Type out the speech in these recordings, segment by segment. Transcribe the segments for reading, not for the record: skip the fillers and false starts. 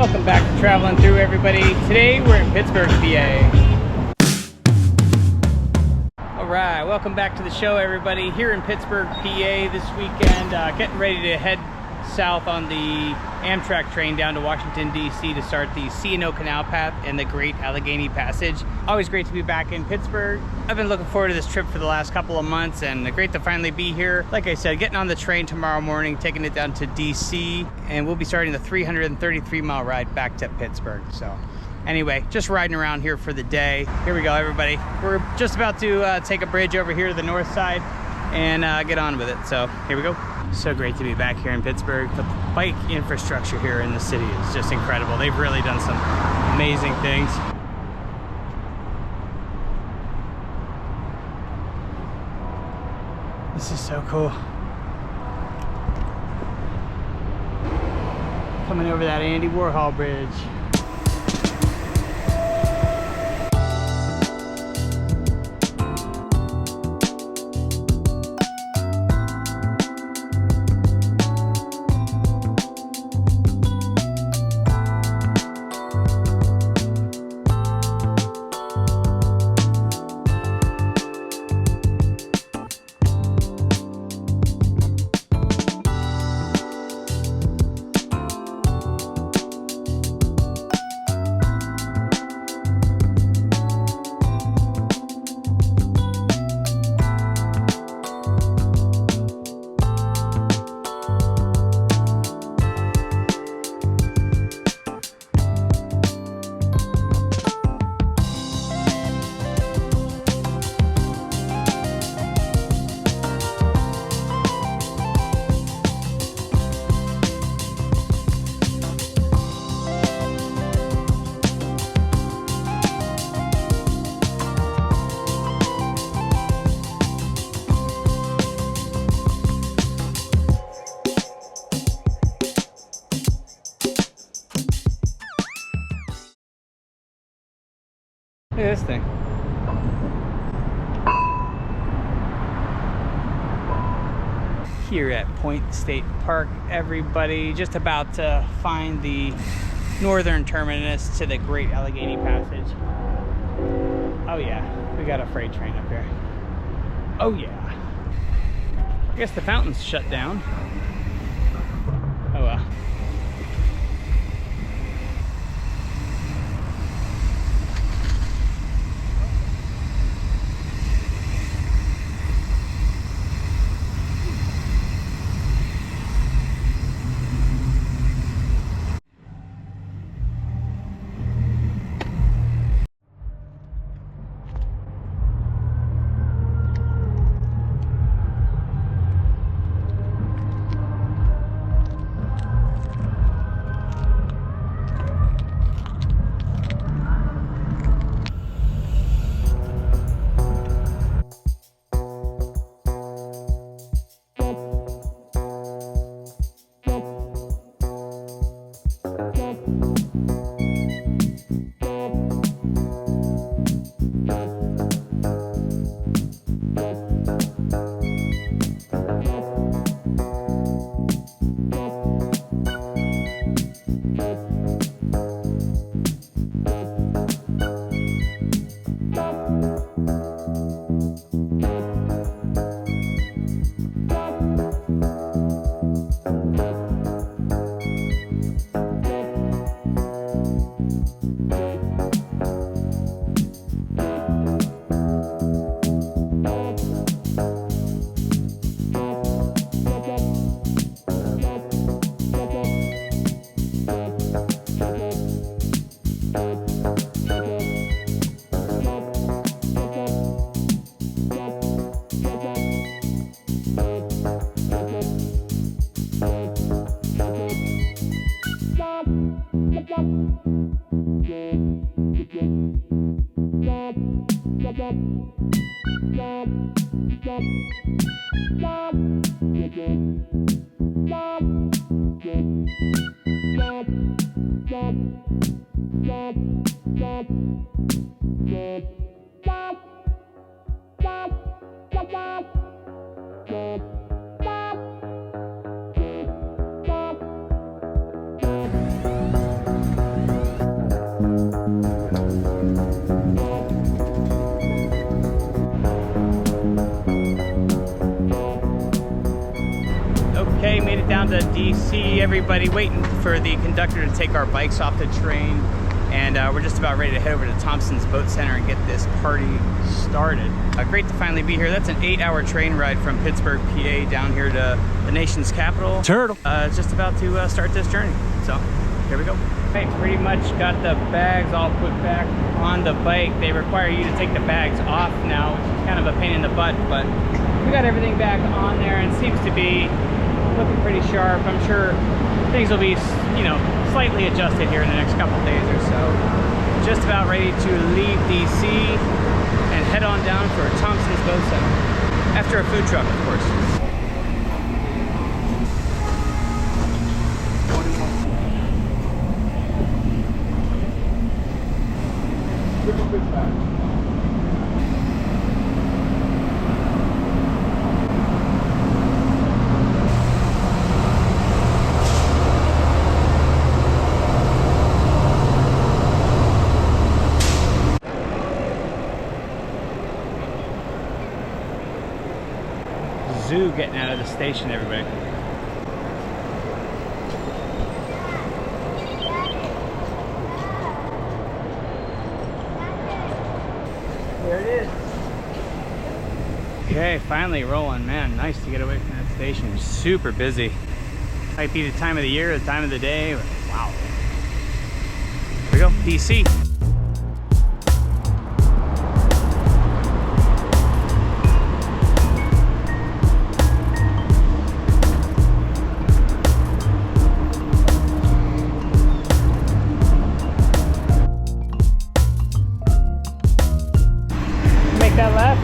Welcome back to Traveling Through, everybody. Today we're in Pittsburgh, PA. Alright, welcome back to the show, everybody. Here in Pittsburgh, PA this weekend, getting ready to head south on the Amtrak train down to Washington, D.C. to start the C&O Canal Path and the Great Allegheny Passage. Always great to be back in Pittsburgh. I've been looking forward to this trip for the last couple of months, and great to finally be here. Like I said, getting on the train tomorrow morning, taking it down to D.C., and we'll be starting the 333-mile ride back to Pittsburgh. So anyway, just riding around here for the day. Here we go, everybody. We're just about to take a bridge over here to the north side and get on with it. So here we go. So great to be back here in Pittsburgh. The bike infrastructure here in the city is just incredible. They've really done some amazing things. This is so cool. Coming over that Andy Warhol Bridge. Look at this thing. Here at Point State Park, everybody, just about to find the northern terminus to the Great Allegheny Passage. Oh yeah, we got a freight train up here. Oh yeah. I guess the fountain's shut down. Oh well. down to DC, everybody, waiting for the conductor to take our bikes off the train. And we're just about ready to head over to Thompsons Boat Center and get this party started. Great to finally be here. That's an 8-hour train ride from Pittsburgh, PA, down here to the nation's capital. Turtle. Just about to start this journey. So, here we go. Okay, pretty much got the bags all put back on the bike. They require you to take the bags off now, which is kind of a pain in the butt, but we got everything back on there and seems to be looking pretty sharp. I'm sure things will be, you know, slightly adjusted here in the next couple days or so. Just about ready to leave DC and head on down for Thompsons Boat Center. After a food truck, of course. Zoo getting out of the station, everybody. There it is. Okay, finally rolling, man. Nice to get away from that station. Super busy. Might be the time of the year, the time of the day. Wow. Here we go, DC. That left.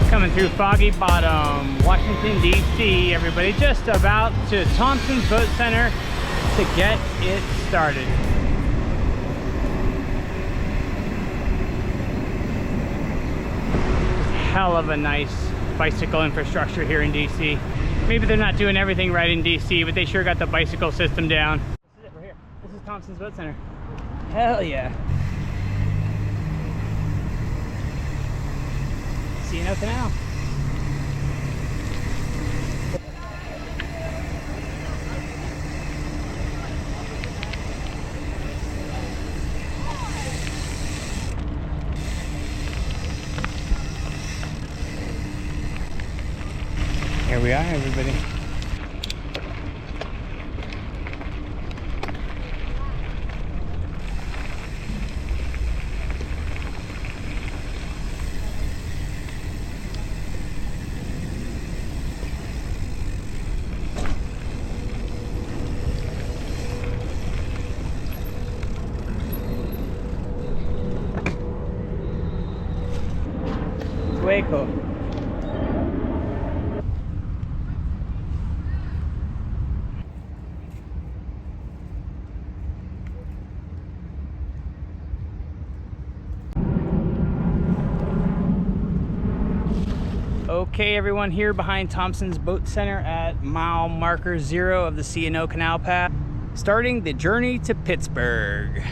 Coming through Foggy Bottom, Washington, D.C. Everybody, just about to Thompsons Boat Center to get it started. Hell of a nice bicycle infrastructure here in D.C. Maybe they're not doing everything right in D.C., but they sure got the bicycle system down. This is it right here. This is Thompsons Boat Center. Hell yeah. C&O Canal. Here we are, everybody. Way cool. Okay, everyone, here behind Thompsons Boat Center at mile marker 0 of the C&O Canal Path, starting the journey to Pittsburgh.